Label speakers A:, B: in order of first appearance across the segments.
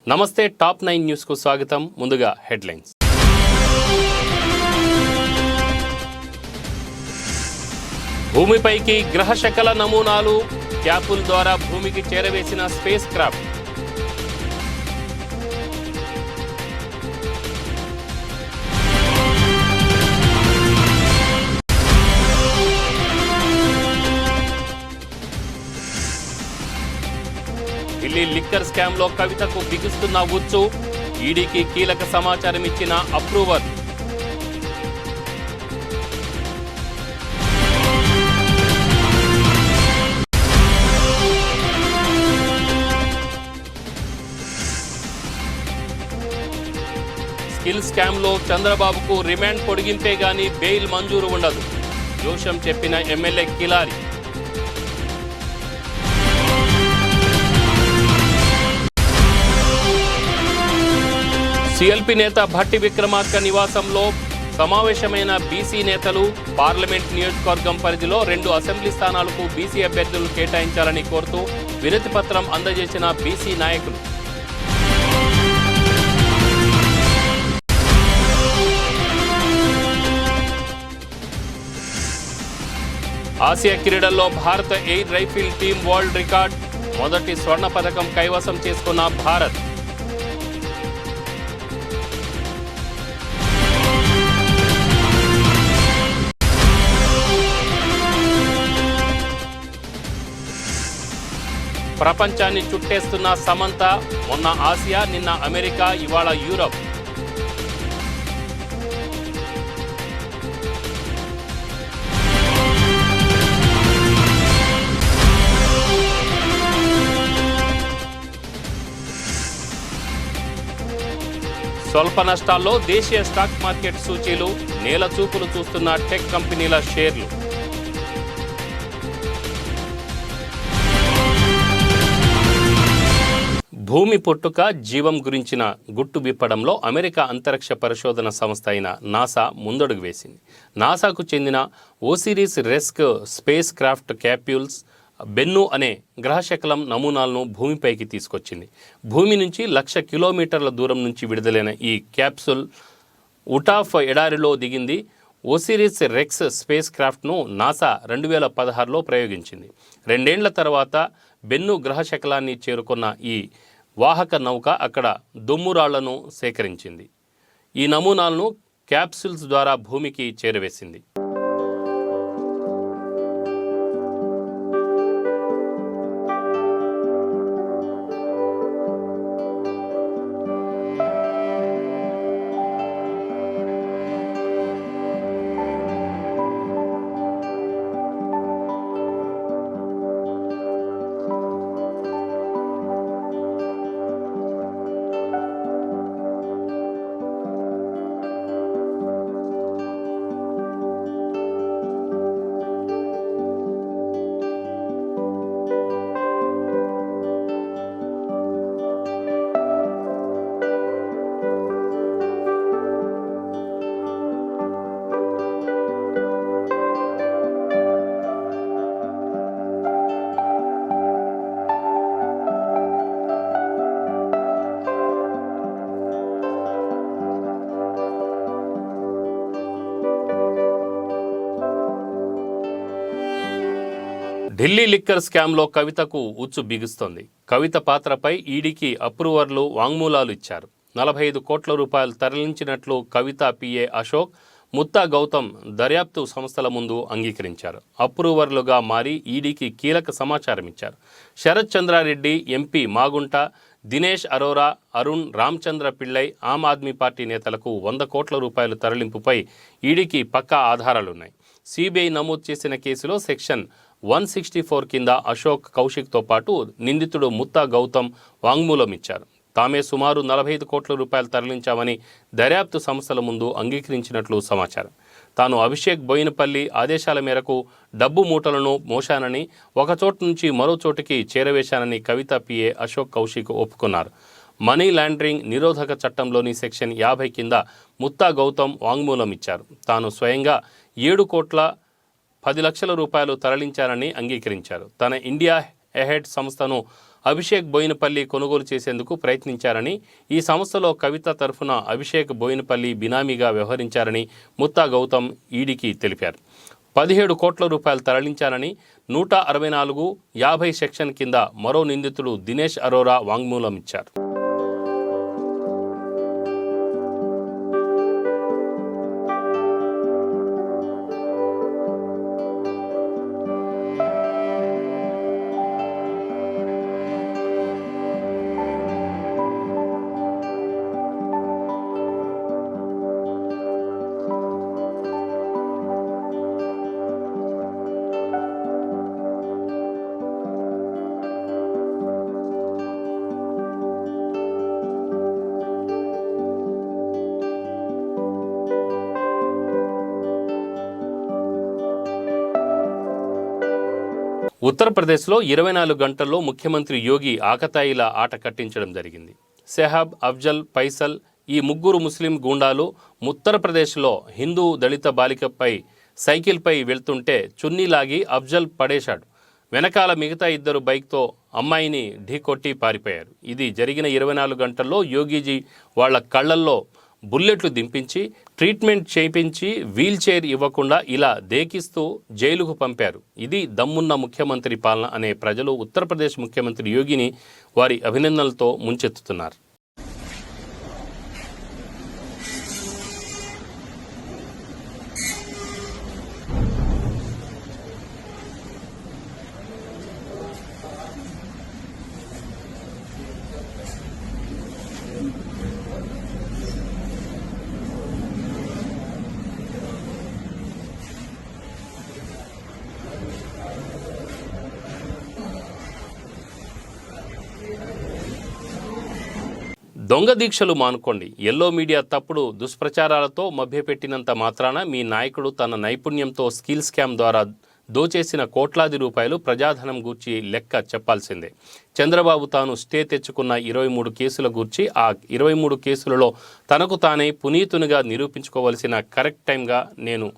A: నమస్తే top 9 news కు స్వాగతం. ముందుగా హెడ్లైన్స్. భూమిపైకి గ్రహ శకల నమూనాలు, క్యాపుల్ ద్వారా భూమికి చేరవేసిన spacecraft. Delhi liquor scam లో కవితకు బిగుస్తున్న ఉచ్చు, ఈడీకి కీలక సమాచారం ఇచ్చిన అప్రూవర్. స్కిల్ స్కామ్ లో చంద్రబాబుకు రిమాండ్ పొడిగింపే గాని బెయిల్ మంజూరు ఉండదు, జోషం చెప్పిన ఎమ్మెల్యే కిలారి. సిఎల్పి నేత భట్టి విక్రమార్క నివాసంలో సమావేశమైన బీసీ నేతలు. పార్లమెంట్ నియోజకవర్గం పరిధిలో 2 అసెంబ్లీ స్థానాలకు బీసీ అభ్యర్థులు కేటాయించాలని కోరుతూ వినతి పత్రం అందజేసిన బీసీ నాయకులు. ఆసియా క్రీడల్లో భారత air rifle team world record, మొదటి స్వర్ణ పథకం కైవసం చేసుకున్న భారత్. ప్రపంచాన్ని చుట్టేస్తున్న సమంత. మొన్న ఆసియా, నిన్న అమెరికా, ఇవాళ యూరప్. స్వల్ప నష్టాల్లో దేశీయ స్టాక్ మార్కెట్ సూచీలు. నేల చూపులు చూస్తున్న టెక్ కంపెనీల షేర్లు. భూమి పుట్టుక, జీవం గురించిన గుట్టు విప్పడంలో అమెరికా అంతరిక్ష పరిశోధన సంస్థ అయిన నాసా ముందడుగు వేసింది. నాసాకు చెందిన ఓసిరిస్ రెస్క్ స్పేస్ క్రాఫ్ట్ క్యాప్యూల్స్ బెన్ను అనే గ్రహశకలం నమూనాలను భూమిపైకి తీసుకొచ్చింది. భూమి నుంచి 1,00,000 కిలోమీటర్ల దూరం నుంచి విడుదలైన ఈ క్యాప్సూల్ ఉటాఫ్ ఎడారిలో దిగింది. ఓసిరిస్ రెక్స్ స్పేస్ క్రాఫ్ట్ను నాసా 2016లో ప్రయోగించింది. 2 ఏళ్ల తర్వాత బెన్ను గ్రహశకలాన్ని చేరుకున్న ఈ వాహక నౌక అక్కడ దుమ్మురాళ్లను సేకరించింది. ఈ నమూనాలను క్యాప్సూల్స్ ద్వారా భూమికి చేరవేసింది. ఢిల్లీ లిక్కర్ స్కామ్లో కవితకు ఉచ్చు బిగుస్తోంది. కవిత పాత్రపై ఈడీకి అప్రూవర్లు వాంగ్మూలాలు ఇచ్చారు. 45 కోట్ల రూపాయలు తరలించినట్లు కవిత పిఏ అశోక్, ముత్తా గౌతమ్ దర్యాప్తు సంస్థల ముందు అంగీకరించారు. అప్రూవర్లుగా మారి ఈడీకి కీలక సమాచారం ఇచ్చారు. శరత్ చంద్రారెడ్డి, ఎంపీ మాగుంట, దినేష్ అరోరా, అరుణ్ రామచంద్ర పిళ్ళై ఆమ్ ఆద్మీ పార్టీ నేతలకు 100 కోట్ల రూపాయలు తరలింపుపై ఈడీకి పక్కా ఆధారాలున్నాయి. సిబిఐ నమోదు చేసిన కేసులో సెక్షన్ 164 కింద అశోక్, కౌశిక్తో పాటు నిందితుడు ముత్తా గౌతమ్ వాంగ్మూలం ఇచ్చారు. తామే సుమారు 45 కోట్ల రూపాయలు తరలించామని దర్యాప్తు సంస్థల ముందు అంగీకరించినట్లు సమాచారం. తాను అభిషేక్ బోయినపల్లి ఆదేశాల మేరకు డబ్బు మూటలను మోశానని, ఒక చోటు నుంచి మరో చోటుకి చేరవేశానని కవిత పిఏ అశోక్, కౌశిక్ ఒప్పుకున్నారు. మనీ లాండరింగ్ నిరోధక చట్టంలోని సెక్షన్ 50 కింద ముత్తా గౌతమ్ వాంగ్మూలం ఇచ్చారు. తాను స్వయంగా 7 కోట్ల 10 లక్షల రూపాయలు తరలించారని అంగీకరించారు. తన ఇండియా ఎహెడ్ సంస్థను అభిషేక్ బోయినపల్లి కొనుగోలు చేసేందుకు ప్రయత్నించారని, ఈ సంస్థలో కవిత తరఫున అభిషేక్ బోయినపల్లి బినామీగా వ్యవహరించారని ముత్తా గౌతమ్ ఈడీకి తెలిపారు. 17 కోట్ల రూపాయలు తరలించారని 164(50) సెక్షన్ కింద మరో నిందితుడు దినేష్ అరోరా వాంగ్మూలం ఇచ్చారు. ఉత్తరప్రదేశ్లో 24 గంటల్లో ముఖ్యమంత్రి యోగి ఆకతాయిల ఆట కట్టించడం జరిగింది. సెహాబ్, అఫ్జల్, ఫైసల్ ఈ ముగ్గురు ముస్లిం గూండాలు ఉత్తరప్రదేశ్లో హిందూ దళిత బాలికపై సైకిల్పై వెళ్తుంటే చున్నీ లాగి అఫ్జల్ పడేశాడు. వెనకాల మిగతా ఇద్దరు బైక్తో అమ్మాయిని ఢీకొట్టి పారిపోయారు. ఇది జరిగిన 24 గంటల్లో యోగీజీ వాళ్ల కళ్లల్లో బుల్లెట్లు దింపించి, ట్రీట్మెంట్ చేయించి, వీల్ చైర్ ఇవ్వకుండా ఇలా దేకిస్తూ జైలుకు పంపారు. ఇది దమ్మున్న ముఖ్యమంత్రి పాలన అనే ప్రజలు ఉత్తరప్రదేశ్ ముఖ్యమంత్రి యోగిని వారి అభినందనలతో ముంచెత్తుతున్నారు. దొంగ దీక్షలు మానుకోండి. ఎల్లో మీడియా తప్పుడు దుష్ప్రచారాలతో మభ్యపెట్టినంత మాత్రాన మీ నాయకుడు తన నైపుణ్యంతో స్కిల్ స్కామ్ ద్వారా దోచేసిన కోట్లాది రూపాయలు ప్రజాధనం గూర్చి లెక్క చెప్పాల్సిందే. చంద్రబాబు తాను స్టే తెచ్చుకున్న 23 కేసుల గూర్చి ఆ 23 కేసులలో తనకు తానే పునీతునిగా నిరూపించుకోవలసిన కరెక్ట్ టైంగా నేను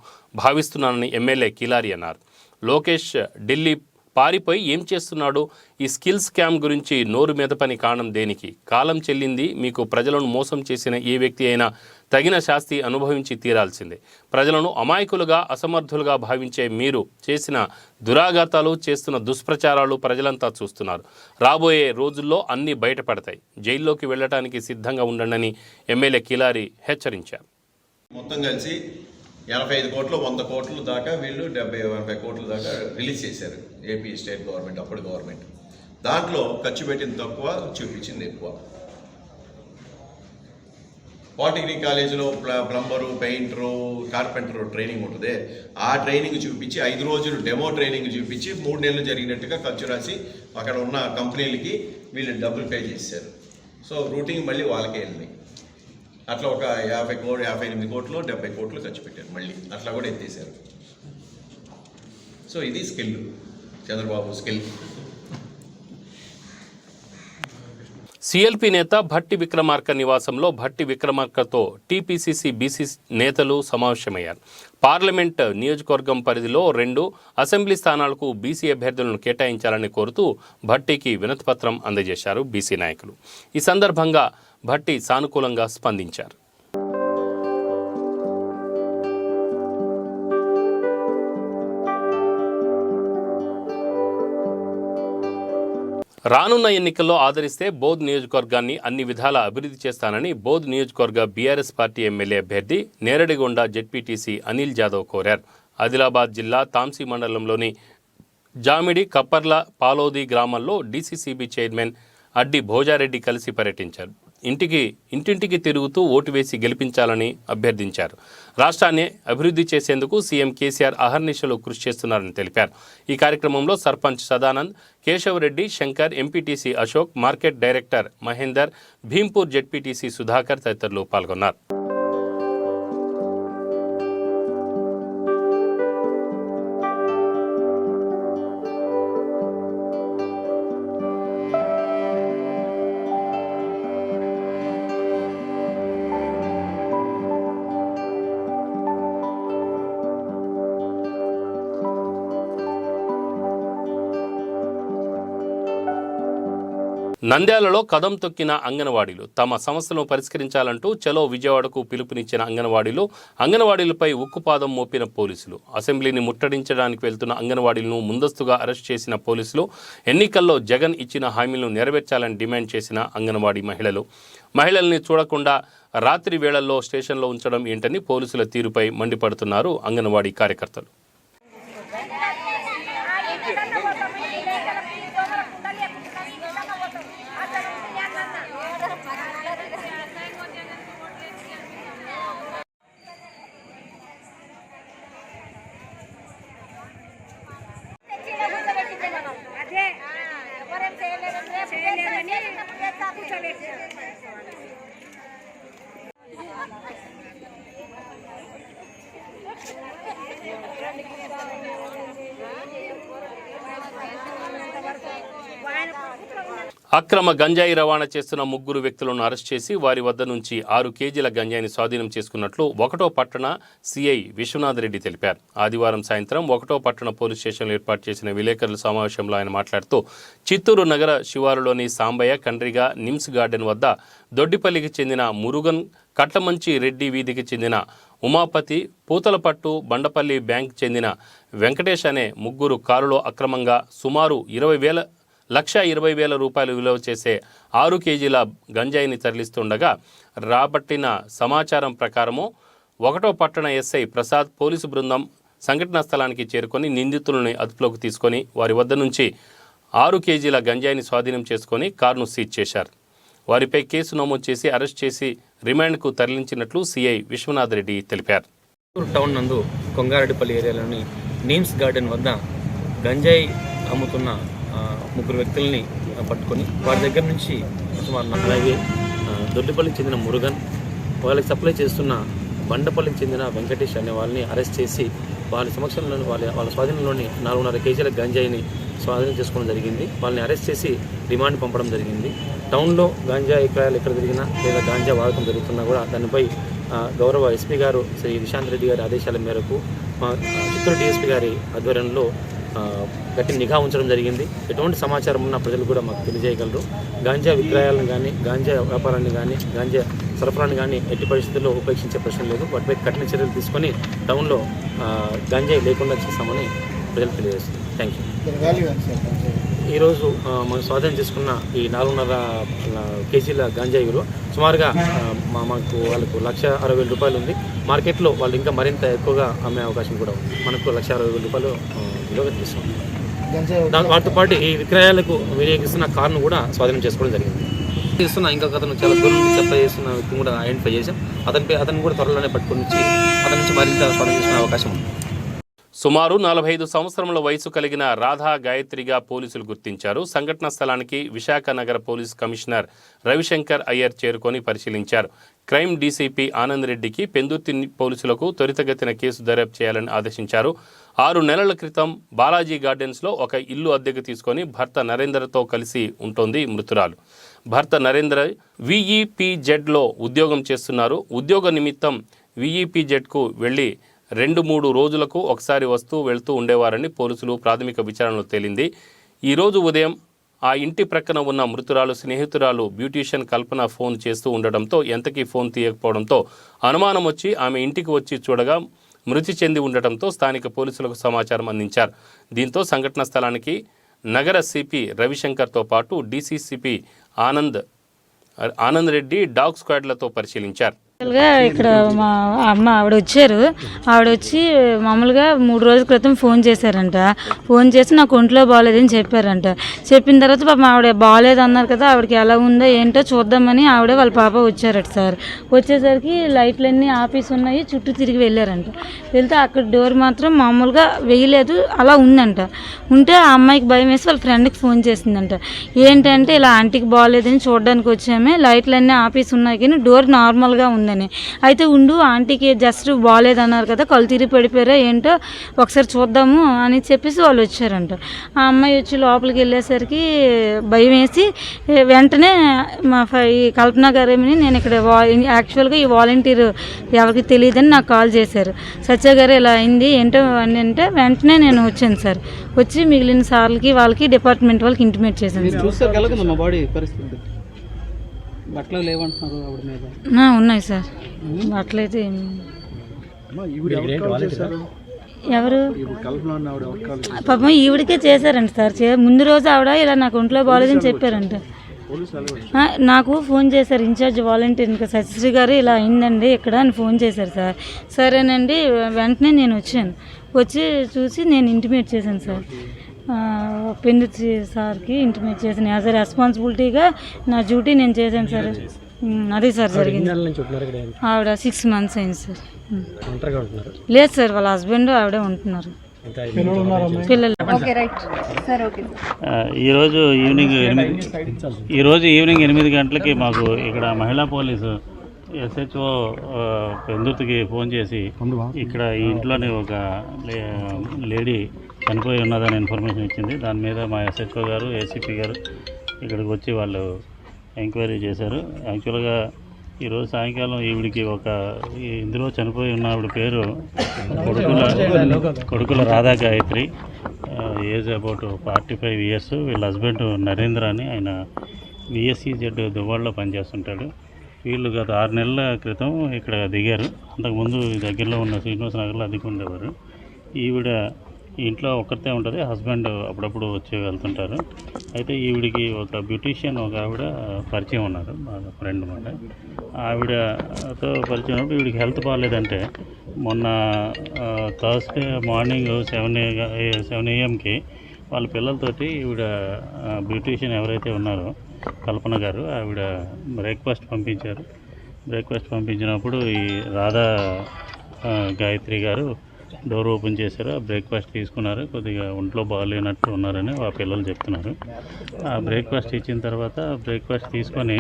A: భావిస్తున్నానని ఎమ్మెల్యే కిలారి అన్నారు. లోకేష్ ఢిల్లీ పారిపోయి ఏం చేస్తున్నాడు? ఈ స్కిల్ స్కామ్ గురించి నోరు మెదపని కారణం దేనికి? కాలం చెల్లింది. మీకు ప్రజలను మోసం చేసిన ఏ వ్యక్తి అయినా తగిన శాస్తి అనుభవించి తీరాల్సిందే. ప్రజలను అమాయకులుగా, అసమర్థులుగా భావించే మీరు చేసిన దురాఘాతాలు, చేస్తున్న దుష్ప్రచారాలు ప్రజలంతా చూస్తున్నారు. రాబోయే రోజుల్లో అన్నీ బయటపడతాయి. జైల్లోకి వెళ్ళడానికి సిద్ధంగా ఉండండి ఎమ్మెల్యే కిలారి హెచ్చరించారు.
B: మొత్తం కలిసి 85 కోట్లు 100 కోట్ల దాకా వీళ్ళు 70-80 కోట్ల దాకా రిలీజ్ చేశారు. ఏపీ స్టేట్ గవర్నమెంట్, అప్పుడు గవర్నమెంట్. దాంట్లో ఖర్చు పెట్టింది తక్కువ, చూపించింది ఎక్కువ. పాలిటెక్నిక్ కాలేజీలో ప్లంబరు, పెయింటరు, కార్పెంటరు ట్రైనింగ్ ఉంటుంది. ఆ ట్రైనింగ్ చూపించి 5 రోజులు డెమో ట్రైనింగ్ చూపించి 3 నెలలు జరిగినట్టుగా ఖర్చు రాసి అక్కడ ఉన్న కంపెనీలకి వీళ్ళు డబ్బులు పే చేశారు. సో రూటింగ్ మళ్ళీ వాళ్ళకే వెళ్ళినాయి. అట్లా ఒక 58 కోట్లు 70 కోట్లు ఖర్చు పెట్టారు. మళ్ళీ అట్లా కూడా ఎత్తేసారు. సో ఇది స్కిల్, చంద్రబాబు స్కిల్.
A: సిఎల్పి నేత భట్టి విక్రమార్క నివాసంలో భట్టి విక్రమార్కతో టీపీసీసీ బీసీ నేతలు సమావేశమయ్యారు. పార్లమెంట్ నియోజకవర్గం పరిధిలో 2 అసెంబ్లీ స్థానాలకు బీసీ అభ్యర్థులను కేటాయించాలని కోరుతూ భట్టికి వినతిపత్రం అందజేశారు బీసీ నాయకులు. ఈ సందర్భంగా భట్టి సానుకూలంగా స్పందించారు. రానున్న ఎన్నికల్లో ఆదరిస్తే బోధ్ నియోజకవర్గాన్ని అన్ని విధాలా అభివృద్ధి చేస్తానని బోధ్ నియోజకవర్గ బీఆర్ఎస్ పార్టీ ఎమ్మెల్యే అభ్యర్థి నేరడిగొండ జెడ్పీటీసీ అనిల్ జాదవ్ కోరారు. ఆదిలాబాద్ జిల్లా తాంసీ మండలంలోని జామిడి, కప్పర్ల, పాలోది గ్రామాల్లో డీసీసీబీ చైర్మన్ అడ్డి భోజారెడ్డి కలిసి పర్యటించారు. ఇంటింటికి తిరుగుతూ ఓటు వేసి గెలిపించాలని అభ్యర్థించారు. రాష్ట్రాన్ని అభివృద్ధి చేసేందుకు సీఎం కేసీఆర్ అహర్నిశలు కృషి చేస్తున్నారని తెలిపారు. ఈ కార్యక్రమంలో sarpanch Sadanand, Keshava Reddy, Shankar, MPTC Ashok, market director Mahender, Bhimpur ZPTC Sudhakar తదితరులు పాల్గొన్నారు. నంద్యాలలో కదం తొక్కిన అంగన్వాడీలు తమ సమస్యలను పరిష్కరించాలంటూ చలో విజయవాడకు పిలుపునిచ్చిన అంగన్వాడీలపై ఉక్కుపాదం మోపిన పోలీసులు. అసెంబ్లీని ముట్టడించడానికి వెళ్తున్న అంగన్వాడీలను ముందస్తుగా అరెస్ట్ చేసిన పోలీసులు. ఎన్నికల్లో జగన్ ఇచ్చిన హామీలను నెరవేర్చాలని డిమాండ్ చేసిన అంగన్వాడీ మహిళల్ని చూడకుండా రాత్రి వేళల్లో స్టేషన్లో ఉంచడం ఏంటని పోలీసుల తీరుపై మండిపడుతున్నారు అంగన్వాడీ కార్యకర్తలు. అక్రమ గంజాయి రవాణా చేస్తున్న 3 వ్యక్తులను అరెస్ట్ చేసి వారి వద్ద నుంచి 6 కేజీల గంజాయిని స్వాధీనం చేసుకున్నట్లు 1వ పట్టణ సిఐ విశ్వనాథ్ రెడ్డి తెలిపారు. ఆదివారం సాయంత్రం 1వ పట్టణ పోలీస్ స్టేషన్లో ఏర్పాటు చేసిన విలేకరుల సమావేశంలో ఆయన మాట్లాడుతూ చిత్తూరు నగర శివారులోని సాంబయ్య కండ్రిగా నిమ్స్ గార్డెన్ వద్ద దొడ్డిపల్లికి చెందిన మురుగన్, కట్లమంచి రెడ్డి వీధికి చెందిన ఉమాపతి, పూతలపట్టు బండపల్లి బ్యాంక్ చెందిన వెంకటేష్ అనే 3 కారులో అక్రమంగా సుమారు 1,20,000 రూపాయలు విలువ చేసే 6 కేజీల గంజాయిని తరలిస్తుండగా రాబట్టిన సమాచారం ప్రకారము 1వ పట్టణ ఎస్ఐ ప్రసాద్ పోలీసు బృందం సంఘటనా స్థలానికి చేరుకొని నిందితులను అదుపులోకి తీసుకొని వారి వద్ద నుంచి 6 కేజీల గంజాయిని స్వాధీనం చేసుకొని కారును సీజ్ చేశారు. వారిపై కేసు నమోదు చేసి అరెస్ట్ చేసి రిమాండ్కు తరలించినట్లు సిఐ విశ్వనాథ్ రెడ్డి తెలిపారు.
C: టౌన్ నందు కొంగారెడ్డిపల్లి ఏరియాలోని నీమ్స్ గార్డెన్ వద్ద గంజాయి అమ్ముతున్న 3 వ్యక్తుల్ని పట్టుకొని వారి దగ్గర నుంచి సుమారు అలాగే దొడ్డిపల్లికి చెందిన మురుగన్, వాళ్ళకి సప్లై చేస్తున్న బండపల్లికి చెందిన వెంకటేష్ అనే వాళ్ళని అరెస్ట్ చేసి వాళ్ళ సమక్షంలో వాళ్ళ స్వాధీనంలోని 4.5 కేజీల గంజాయిని స్వాధీనం చేసుకోవడం జరిగింది. వాళ్ళని అరెస్ట్ చేసి రిమాండ్ పంపడం జరిగింది. టౌన్లో గాంజా విక్రయాలు ఎక్కడ జరిగినా లేదా గాంజా వాడకం జరుగుతున్నా కూడా దానిపై గౌరవ ఎస్పీ గారు శ్రీ విశాంత్ రెడ్డి గారి ఆదేశాల మేరకు చిత్తూరు డిఎస్పీ గారి ఆధ్వర్యంలో గట్టి నిఘా ఉంచడం జరిగింది. ఎటువంటి సమాచారం ఉన్న ప్రజలు కూడా మాకు తెలియజేయగలరు. గాంజా విక్రయాలను కానీ, గాంజా వ్యాపారాన్ని కానీ, గాంజా సరఫరాన్ని కానీ ఎట్టి పరిస్థితుల్లో ఉపేక్షించే ప్రశ్న లేదు. వాటిపై కఠిన చర్యలు తీసుకొని టౌన్లో గాంజాయి లేకుండా చేస్తామని ప్రజలు తెలియజేస్తుంది. Thank you. ఈరోజు మనం స్వాధీనం చేసుకున్న ఈ 4.5 కేజీల గంజాయి విలువ సుమారుగా మాకు వాళ్ళకు 1,60,000 రూపాయలు ఉంది. మార్కెట్లో వాళ్ళు ఇంకా మరింత ఎక్కువగా అమ్మే అవకాశం కూడా ఉంది. మనకు 1,60,000 రూపాయలు విలువగా తీసుకుంది. వాటితో పాటు ఈ విక్రయాలకు వినియోగిస్తున్న కారును కూడా స్వాధీనం చేసుకోవడం జరిగింది. చేస్తున్న ఇంకొక అతను చాలా దూరం నుంచి సప్లై చేస్తున్న వ్యక్తిని కూడా ఐడెంటిఫై చేశాం. అతను కూడా త్వరలోనే పట్టుకొని వచ్చి అతని నుంచి మరింత స్వాధీనం చేసుకునే అవకాశం ఉంది.
A: సుమారు 45 సంవత్సరముల వయసు కలిగిన రాధా గాయత్రిగా పోలీసులు గుర్తించారు. సంఘటనా స్థలానికి విశాఖ నగర పోలీస్ కమిషనర్ రవిశంకర్ అయ్యర్ చేరుకొని పరిశీలించారు. క్రైమ్ డీసీపీ ఆనంద్ రెడ్డికి పెందుర్తి పోలీసులకు త్వరితగతిన కేసు దర్యాప్తు చేయాలని ఆదేశించారు. 6 నెలల క్రితం బాలాజీ గార్డెన్స్లో ఒక ఇల్లు అద్దెకు తీసుకొని భర్త నరేంద్రతో కలిసి ఉంటోంది మృతురాలు. భర్త నరేంద్ర విఈపీజెడ్లో ఉద్యోగం చేస్తున్నారు. ఉద్యోగ నిమిత్తం విఈపీజెడ్కు వెళ్ళి 2-3 రోజులకు ఒకసారి వస్తూ వెళ్తూ ఉండేవారని పోలీసులు ప్రాథమిక విచారణలో తేలింది. ఈరోజు ఉదయం ఆ ఇంటి ప్రక్కన ఉన్న మృతురాలు స్నేహితురాలు బ్యూటీషియన్ కల్పన ఫోన్ చేస్తూ ఉండటంతో ఎంతకీ ఫోన్ తీయకపోవడంతో అనుమానం వచ్చి ఆమె ఇంటికి వచ్చి చూడగా మృతి చెంది ఉండటంతో స్థానిక పోలీసులకు సమాచారం అందించారు. దీంతో సంఘటన స్థలానికి నగర సిపి రవిశంకర్తో పాటు డీసీసీపీ ఆనంద్ రెడ్డి డాగ్ స్క్వాడ్లతో పరిశీలించారు.
D: ఇక్కడ మా అమ్మ ఆవిడ వచ్చి మామూలుగా 3 రోజుల క్రితం ఫోన్ చేశారంట. ఫోన్ చేసి నాకు ఒంట్లో బాగాలేదని చెప్పారంట. చెప్పిన తర్వాత పాపం ఆవిడ బాగాలేదు అన్నారు కదా, ఆవిడకి ఎలా ఉందో ఏంటో చూద్దామని ఆవిడ వాళ్ళ పాప వచ్చారట సార్. వచ్చేసరికి లైట్లన్నీ ఆఫీస్ ఉన్నాయి, చుట్టూ తిరిగి వెళ్ళారంట. వెళ్తే అక్కడ డోర్ మాత్రం మామూలుగా వేయలేదు, అలా ఉందంట. ఉంటే ఆ అమ్మాయికి భయం వేసి వాళ్ళ ఫ్రెండ్కి ఫోన్ చేసిందంట. ఏంటంటే ఇలా ఆంటీకి బాగాలేదని చూడడానికి వచ్చామే, లైట్లన్నీ ఆఫీస్ ఉన్నాయి కానీ డోర్ నార్మల్గా ఉంది ఉందని. అయితే ఉండు ఆంటీకి జస్ట్ బాగాలేదన్నారు కదా, కళ్ళు తిరిగి పడిపోయారా ఏంటో ఒకసారి చూద్దాము అని చెప్పేసి వాళ్ళు వచ్చారంట. ఆ అమ్మాయి వచ్చి లోపలికి వెళ్ళేసరికి భయం వేసి వెంటనే ఈ కల్పన గారేమని నేను ఇక్కడ యాక్చువల్గా ఈ వాలంటీర్ ఎవరికి తెలియదని నాకు కాల్ చేశారు. సత్య గారు ఇలా అయింది ఏంటో అని అంటే వెంటనే నేను వచ్చాను సార్. వచ్చి మిగిలిన సార్లకి వాళ్ళకి డిపార్ట్మెంట్ వాళ్ళకి ఇంటిమేట్ చేశాను సార్. ఉన్నాయి సార్ అట్లయితే ఎవరు పాపం ఈవిడికే చేశారంట సార్. ముందు రోజు ఆవిడ ఇలా నాకు ఒంట్లో బాగాలేదని చెప్పారంట. నాకు ఫోన్ చేశారు ఇన్ఛార్జ్ వాలంటీర్ ఇంకా సత్యశ్రీ గారు ఇలా అయిందండి ఇక్కడ అని ఫోన్ చేశారు సార్. సరేనండి వెంటనే నేను వచ్చాను. వచ్చి చూసి నేను ఇంటిమేట్ చేశాను సార్. పెందుర్తి సార్కి ఇంటిమేట్ చేశాను. యాజ్ ఎ రెస్పాన్సిబిలిటీగా నా డ్యూటీ నేను చేశాను సార్. అదే సార్ జరిగింది. ఆవిడ 6 months అయింది సార్. లేదు సార్ వాళ్ళ హస్బెండ్ ఆవిడే ఉంటున్నారు. పిల్లలు
E: ఈరోజు ఈవినింగ్ 8 గంటలకి మాకు ఇక్కడ మహిళా పోలీసు SHO పెందుర్తికి ఫోన్ చేసి ఇక్కడ ఈ ఇంట్లోనే ఒక లేడీ చనిపోయి ఉన్నదని ఇన్ఫర్మేషన్ ఇచ్చింది. దాని మీద మా SHO గారు ACP గారు ఇక్కడికి వచ్చి వాళ్ళు ఎంక్వైరీ చేశారు. యాక్చువల్గా ఈరోజు సాయంకాలం ఈవిడికి ఇందులో చనిపోయి ఉన్న ఆవిడ పేరు కొడుకుల Radha Gayatri, age about 45 years. వీళ్ళ హస్బెండ్ నరేంద్ర అని, ఆయన VSEZ దువ్వాడలో పనిచేస్తుంటాడు. వీళ్ళు గత 6 నెలల క్రితం ఇక్కడ దిగారు. అంతకుముందు దగ్గరలో ఉన్న శ్రీనివాస నగర్లో అద్దెకుండేవారు. ఈవిడ ఇంట్లో ఒక్కరితే ఉంటుంది, హస్బెండ్ అప్పుడప్పుడు వచ్చి వెళ్తుంటారు. అయితే ఈవిడికి ఒక బ్యూటీషియన్ ఒక ఆవిడ పరిచయం ఉన్నారు, బాగా ఫ్రెండ్ అన్నమాట. ఆవిడతో పరిచయం ఉన్నప్పుడు ఈవిడికి హెల్త్ బాగాలేదంటే మొన్న థర్స్డే మార్నింగ్ 7 AM వాళ్ళ పిల్లలతోటి ఈవిడ బ్యూటీషియన్ ఎవరైతే ఉన్నారో కల్పన గారు ఆవిడ బ్రేక్ఫాస్ట్ పంపించారు. బ్రేక్ఫాస్ట్ పంపించినప్పుడు ఈ రాధా గాయత్రి గారు డోర్ ఓపెన్ చేశారు. ఆ బ్రేక్ఫాస్ట్ తీసుకున్నారు. కొద్దిగా ఒంట్లో బాగాలేనట్టు ఉన్నారని ఆ పిల్లలు చెప్తున్నారు. ఆ బ్రేక్ఫాస్ట్ ఇచ్చిన తర్వాత బ్రేక్ఫాస్ట్ తీసుకొని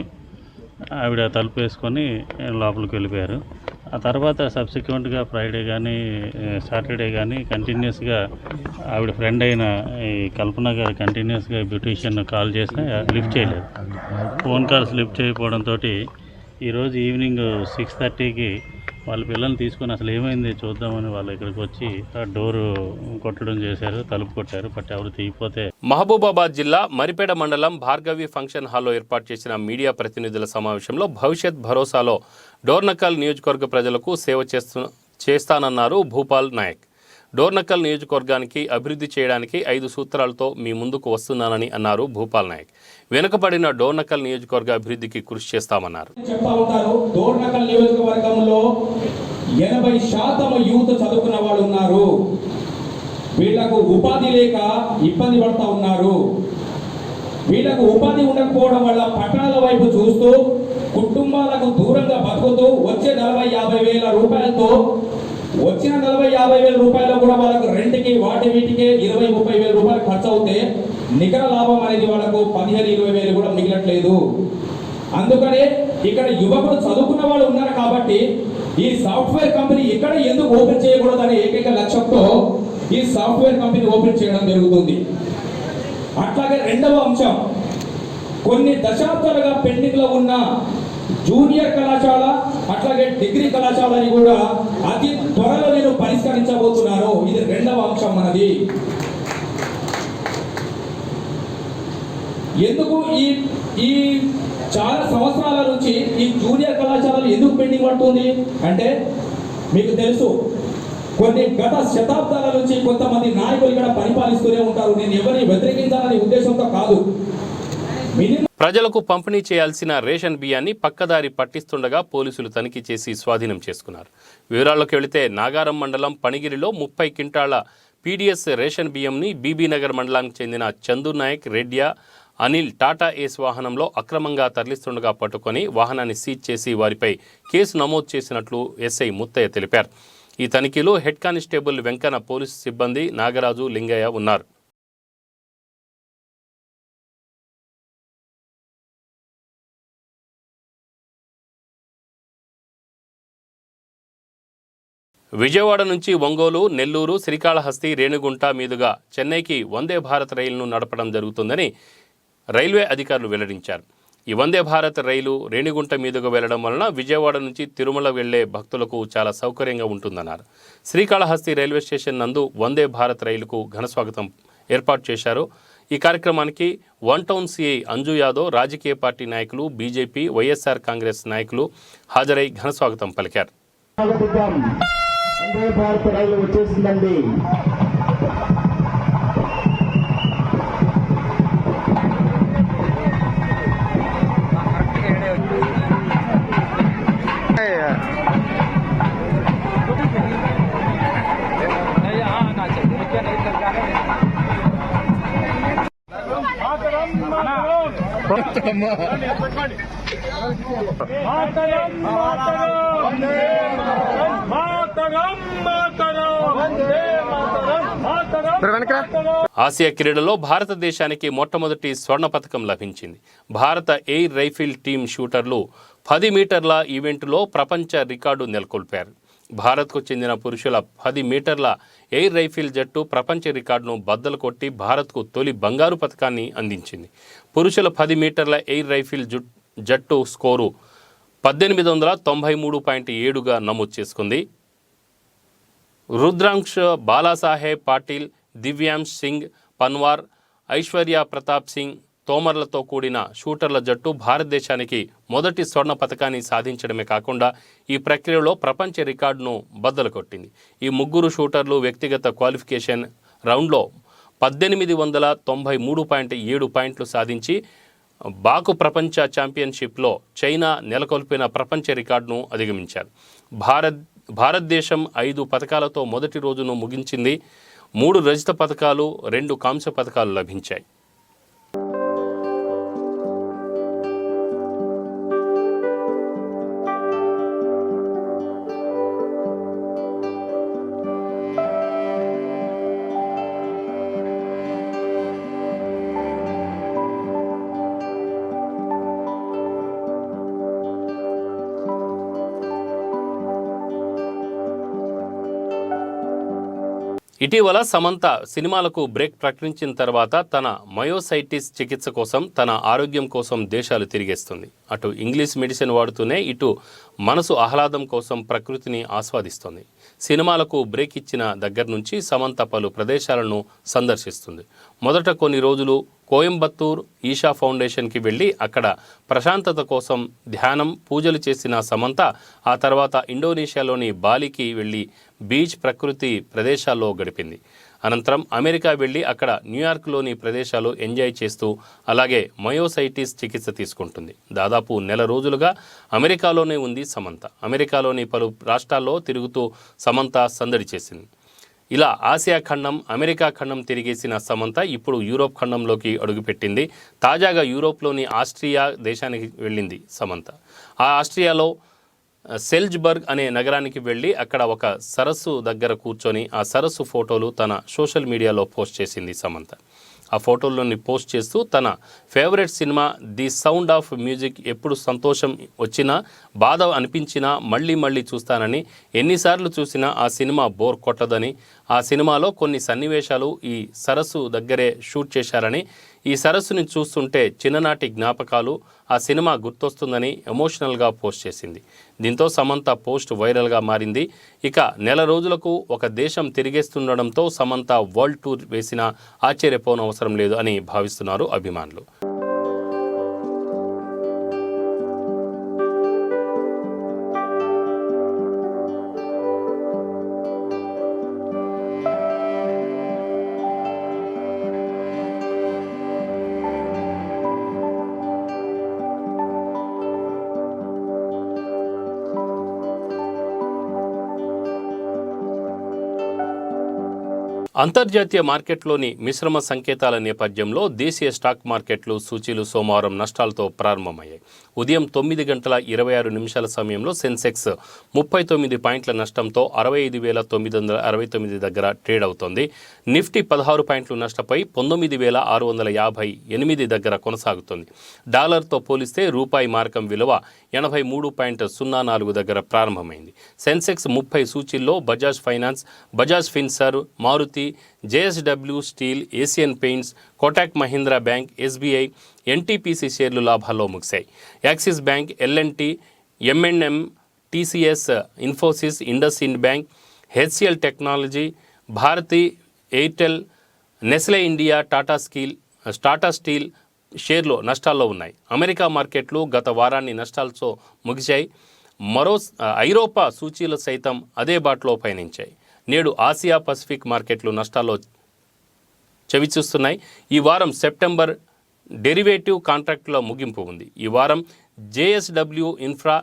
E: ఆవిడ తలుపు వేసుకొని లోపలికి వెళ్ళిపోయారు. ఆ తర్వాత సబ్సిక్వెంట్గా ఫ్రైడే కానీ సాటర్డే కానీ కంటిన్యూస్గా ఆవిడ ఫ్రెండ్ అయిన ఈ కల్పన గారు కంటిన్యూస్గా బ్యూటీషియన్ కాల్ చేసినా లిఫ్ట్ చేయలేదు. ఫోన్ కాల్స్ లిఫ్ట్ చేయకపోవడంతో ఈరోజు ఈవినింగ్ 6:30కి వాళ్ళ పిల్లల్ని తీసుకొని అసలు ఏమైంది చూద్దామని వాళ్ళు ఇక్కడికి వచ్చి ఆ డోరు కొట్టడం చేశారు, తలుపు కొట్టారు. బట్ ఎవరు తీయకపోతే
A: మహబూబాబాద్ జిల్లా మరిపేడ మండలం భార్గవి ఫంక్షన్ హాల్లో ఏర్పాటు చేసిన మీడియా ప్రతినిధుల సమావేశంలో భవిష్యత్ భరోసాలో డోర్నకల్ నియోజకవర్గ ప్రజలకు సేవ చేస్తానన్నారు భూపాల్ నాయక్. డోర్నకల్ నియోజకవర్గానికి అభివృద్ధి చేయడానికి 5 సూత్రాలతో మీ ముందుకు వస్తున్నానని అన్నారు భూపాల్ నాయక్. వెనుకబడిన డోర్నకల్ నియోజకవర్గ అభివృద్ధికి కృషి చేస్తామన్నారు.
F: డోర్నకల్ నియోజకవర్గంలో 80% యూత్ చదువుకున్న వాళ్ళు ఉన్నారు. వీళ్లకు ఉపాధి లేక ఇబ్బంది పడతా ఉన్నారు. వీళ్లకు ఉపాధి ఉండకపోవడం వల్ల పట్టణాల వైపు చూస్తూ కుటుంబాలకు దూరంగా బతుకుతూ వచ్చే 40-50 వేల రూపాయలతో వచ్చిన 40-50 వేల రూపాయలు కూడా వాళ్ళకు రెంట్కి వాటి వీటికి 20-30 వేల రూపాయలు ఖర్చు అవుతే నికర లాభం అనేది వాళ్ళకు 15-20 వేలు కూడా మిగలట్లేదు. అందుకనే ఇక్కడ యువకులు చదువుకున్న వాళ్ళు ఉన్నారు కాబట్టి ఈ సాఫ్ట్వేర్ కంపెనీ ఇక్కడ ఎందుకు ఓపెన్ చేయకూడదు అనే ఏకైక లక్ష్యంతో ఈ సాఫ్ట్వేర్ కంపెనీ ఓపెన్ చేయడం జరుగుతుంది. అట్లాగే రెండవ అంశం, కొన్ని దశాబ్దాలుగా పెండింగ్ లో ఉన్న జూనియర్ కళాశాల అట్లాగే డిగ్రీ కళాశాలని కూడా అతి త్వరలో నేను పరిష్కరించబోతున్నాను. ఇది రెండవ అంశం మనది. ఎందుకు ఈ చాలా సంవత్సరాల నుంచి ఈ జూనియర్ కళాశాలలు ఎందుకు పెండింగ్ పడుతుంది అంటే మీకు తెలుసు, కొన్ని గత శతాబ్దాల నుంచి కొంతమంది నాయకులు ఇక్కడ పరిపాలిస్తూనే ఉంటారు. నేను ఎవరిని వ్యతిరేకించాలనే ఉద్దేశంతో కాదు.
A: ప్రజలకు పంపిణీ చేయాల్సిన రేషన్ బియ్యాన్ని పక్కదారి పట్టిస్తుండగా పోలీసులు తనిఖీ చేసి స్వాధీనం చేసుకున్నారు. వివరాల్లోకి వెళితే నాగారం మండలం పనిగిరిలో 30 క్వింటాళ్ల PDS రేషన్ బియ్యంని బీబీనగర్ మండలానికి చెందిన చందు నాయక్, రెడ్డియా, అనిల్ టాటా ఏస్ వాహనంలో అక్రమంగా తరలిస్తుండగా పట్టుకొని వాహనాన్ని సీజ్ చేసి వారిపై కేసు నమోదు చేసినట్లు SI ముత్తయ్య తెలిపారు. ఈ తనిఖీలో హెడ్ కానిస్టేబుల్ వెంకన్న, పోలీసు సిబ్బంది నాగరాజు, లింగయ్య ఉన్నారు. విజయవాడ నుంచి ఒంగోలు, నెల్లూరు, శ్రీకాళహస్తి, రేణిగుంట మీదుగా చెన్నైకి వందే భారత్ రైలును నడపడం జరుగుతుందని రైల్వే అధికారులు వెల్లడించారు. ఈ వందే భారత్ రైలు రేణిగుంట మీదుగా వెళ్లడం వలన విజయవాడ నుంచి తిరుమల వెళ్లే భక్తులకు చాలా సౌకర్యంగా ఉంటుందన్నారు. శ్రీకాళహస్తి రైల్వే స్టేషన్ నందు వందే భారత్ రైలుకు ఘనస్వాగతం ఏర్పాటు చేశారు. ఈ కార్యక్రమానికి one town CI Anju Yadav, రాజకీయ పార్టీ నాయకులు, బీజేపీ, వైఎస్ఆర్ కాంగ్రెస్ నాయకులు హాజరై ఘనస్వాగతం పలికారు.
G: వందే భారత్ రైలు వచ్చేసిందండి.
A: ఆసియా క్రీడలో భారతదేశానికి మొట్టమొదటి స్వర్ణ పతకం లభించింది. భారత ఎయిర్ రైఫిల్ టీం షూటర్లు 10 మీటర్ల ఈవెంటులో ప్రపంచ రికార్డు నెలకొల్పారు. భారత్కు చెందిన పురుషుల 10 మీటర్ల ఎయిర్ రైఫిల్ జట్టు ప్రపంచ రికార్డును బద్దలు కొట్టి భారత్కు తొలి బంగారు పతకాన్ని అందించింది. పురుషుల 10 మీటర్ల ఎయిర్ రైఫిల్ జట్టు స్కోరు 1893.7గా నమోదు చేసుకుంది. రుద్రాంశ్, బాలాసాహెబ్ పాటిల్, దివ్యాంశ్ సింగ్ పన్వార్, ఐశ్వర్య ప్రతాప్ సింగ్ తోమర్లతో కూడిన షూటర్ల జట్టు భారతదేశానికి మొదటి స్వర్ణ పతకాన్ని సాధించడమే కాకుండా ఈ ప్రక్రియలో ప్రపంచ రికార్డును బద్దలు కొట్టింది. ఈ ముగ్గురు షూటర్లు వ్యక్తిగత క్వాలిఫికేషన్ రౌండ్లో 1893.7 పాయింట్లు సాధించి బాకు ప్రపంచ ఛాంపియన్షిప్లో చైనా నెలకొల్పిన ప్రపంచ రికార్డును అధిగమించారు. భారతదేశం 5 పతకాలతో మొదటి రోజును ముగించింది. 3 రజత పతకాలు, 2 కాంస్య పతకాలు లభించాయి. ఇటీవల సమంత సినిమాలకు బ్రేక్ ప్రకటించిన తర్వాత తన మయోసైటిస్ చికిత్స కోసం, తన ఆరోగ్యం కోసం దేశాలు తిరిగేస్తుంది. అటు ఇంగ్లీష్ మెడిసిన్ వాడుతూనే ఇటు మనసు ఆహ్లాదం కోసం ప్రకృతిని ఆస్వాదిస్తుంది. సినిమాలకు బ్రేక్ ఇచ్చిన దగ్గర నుంచి సమంత పలు ప్రదేశాలను సందర్శిస్తుంది. మొదట కొన్ని రోజులు కోయంబత్తూర్ ఈషా ఫౌండేషన్కి వెళ్ళి అక్కడ ప్రశాంతత కోసం ధ్యానం, పూజలు చేసిన సమంత ఆ తర్వాత ఇండోనేషియాలోని బాలికి వెళ్ళి బీచ్, ప్రకృతి ప్రదేశాల్లో గడిపింది. అనంతరం అమెరికా వెళ్ళి అక్కడ న్యూయార్క్లోని ప్రదేశాలు ఎంజాయ్ చేస్తూ అలాగే మయోసైటిస్ చికిత్స తీసుకుంటుంది. దాదాపు నెల రోజులుగా అమెరికాలోనే ఉంది సమంత. అమెరికాలోని పలు రాష్ట్రాల్లో తిరుగుతూ సమంత సందడి చేసింది. ఇలా ఆసియా ఖండం, అమెరికా ఖండం తిరిగేసిన సమంత ఇప్పుడు యూరోప్ ఖండంలోకి అడుగుపెట్టింది. తాజాగా యూరోప్లోని ఆస్ట్రియా దేశానికి వెళ్ళింది సమంత. ఆ ఆస్ట్రియాలో సెల్జ్బర్గ్ అనే నగరానికి వెళ్ళి అక్కడ ఒక సరస్సు దగ్గర కూర్చొని ఆ సరస్సు ఫోటోలు తన సోషల్ మీడియాలో పోస్ట్ చేసింది సమంత. ఆ ఫోటోలని పోస్ట్ చేస్తూ తన favourite cinema the sound of music ఎప్పుడు సంతోషం వచ్చినా, బాధ అనిపించినా మళ్ళీ మళ్ళీ చూస్తానని, ఎన్నిసార్లు చూసినా ఆ సినిమా బోర్ కొట్టదని, ఆ సినిమాలో కొన్ని సన్నివేశాలు ఈ సరస్సు దగ్గరే షూట్ చేశారని, ఈ సరస్సుని చూస్తుంటే చిన్ననాటి జ్ఞాపకాలు, ఆ సినిమా గుర్తొస్తుందని ఎమోషనల్గా పోస్ట్ చేసింది. దీంతో సమంత పోస్ట్ వైరల్గా మారింది. ఇక నెల రోజులకు ఒక దేశం తిరిగేస్తుండడంతో సమంత వరల్డ్ టూర్ వేసినా ఆశ్చర్యపోనవసరం లేదు అని భావిస్తున్నారు అభిమానులు. అంతర్జాతీయ మార్కెట్లోని మిశ్రమ సంకేతాల నేపథ్యంలో దేశీయ స్టాక్ మార్కెట్లు సూచీలు సోమవారం నష్టాలతో ప్రారంభమయ్యాయి. ఉదయం 9:26 సమయంలో సెన్సెక్స్ 39 పాయింట్ల నష్టంతో 65,969 దగ్గర ట్రేడ్ అవుతోంది. నిఫ్టీ 16 పాయింట్లు నష్టపోయి 19,658 దగ్గర కొనసాగుతోంది. డాలర్తో పోలిస్తే రూపాయి మారకం విలువ 83.04 దగ్గర ప్రారంభమైంది. సెన్సెక్స్ 30 సూచీల్లో Bajaj finance, Bajaj Finserv, Maruti, JSW steel, Asian paints, Kotak Mahindra bank, SBI, NTPC షేర్లు లాభాల్లో ముగిశాయి. Axis bank, L&T, M&M, TCS, Infosys, IndusInd bank, HCL technology, Bharti Airtel, Nestle India, Tata steel షేర్లు నష్టాల్లో ఉన్నాయి. అమెరికా మార్కెట్లు గత వారాన్ని నష్టాలతో ముగిశాయి. ఐరోపా సూచీలు సైతం అదే బాటలో పయనించాయి. నేడు ఆసియా పసిఫిక్ మార్కెట్లు నష్టాల్లో చవిచూస్తున్నాయి. ఈ వారం సెప్టెంబర్ డెరివేటివ్ కాంట్రాక్టుల ముగింపు ఉంది. ఈ వారం JSW Infra,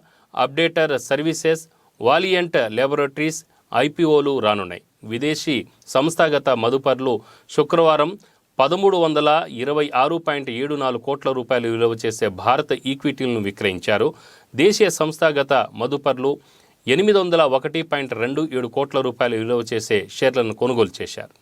A: Updater services, Valiant laboratories IPOలు రానున్నాయి. విదేశీ సంస్థాగత మదుపర్లు శుక్రవారం 1326.74 కోట్ల రూపాయలు విలువ చేసే భారత ఈక్విటీలను విక్రయించారు. దేశీయ సంస్థాగత మదుపర్లు 801.27 కోట్ల రూపాయలు విలువ చేసే షేర్లను కొనుగోలు చేశారు.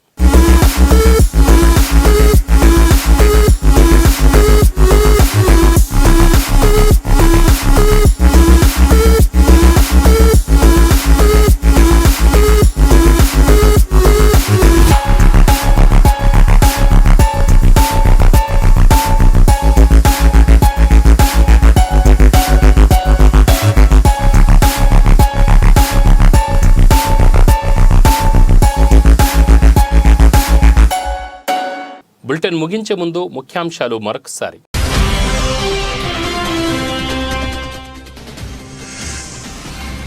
A: బులెటిన్ ముగించే ముందు ముఖ్యాంశాలు మరొకసారి.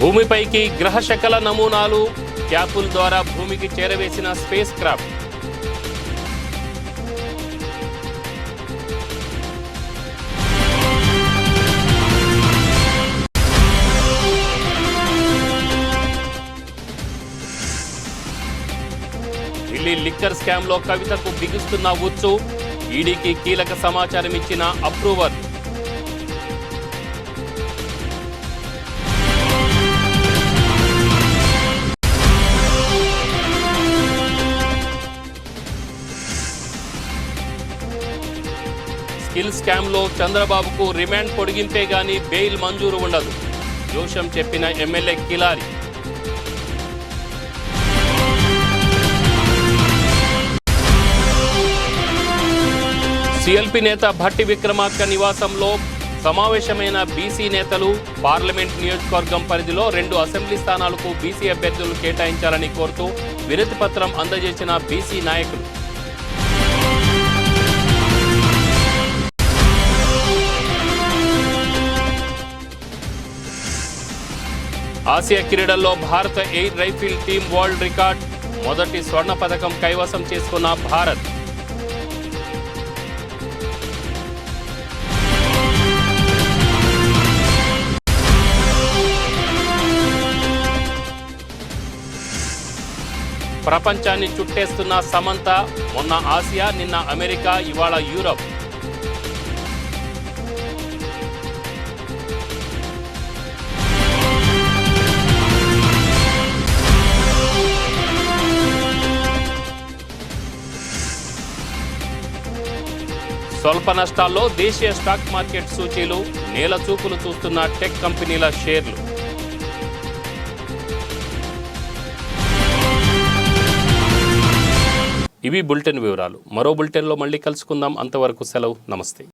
A: భూమిపైకి గ్రహశకల నమూనాలు, క్యాపుల్ ద్వారా భూమికి చేరవేసిన స్పేస్ క్రాఫ్ట్. ఢిల్లీ లిక్కర్ స్కామ్లో కవితకు బిగుస్తున్న ఉచ్చు, ఈడీకి కీలక సమాచారం ఇచ్చిన అప్రూవర్. స్కిల్ స్కామ్లో చంద్రబాబుకు రిమాండ్ పొడిగింపే గానీ బెయిల్ మంజూరు ఉండదు, జోషం చెప్పిన ఎమ్మెల్యే కిలారి. CLP నేత భట్టి విక్రమార్క నివాసంలో సమావేశమైన బీసీ నేతలు. పార్లమెంట్ నియోజకవర్గం పరిధిలో 2 అసెంబ్లీ స్థానాలకు బీసీ అభ్యర్థులు కేటాయించాలని కోరుతూ వినతి పత్రం అందజేసిన బీసీ నాయకులు. ఆసియా క్రీడల్లో భారత air rifle team world record, మొదటి స్వర్ణ పథకం కైవసం చేసుకున్న భారత్. ప్రపంచాన్ని చుట్టేస్తున్న సమంత, మొన్న ఆసియా, నిన్న అమెరికా, ఇవాళ యూరప్. స్వల్ప నష్టాల్లో దేశీయ స్టాక్ మార్కెట్ సూచీలు, నేల చూపులు చూస్తున్న టెక్ కంపెనీల షేర్లు. ఇవి బులెటిన్ వివరాలు. మరో బులెటిన్లో మళ్ళీ కలుసుకుందాం. అంతవరకు సెలవు. నమస్తే.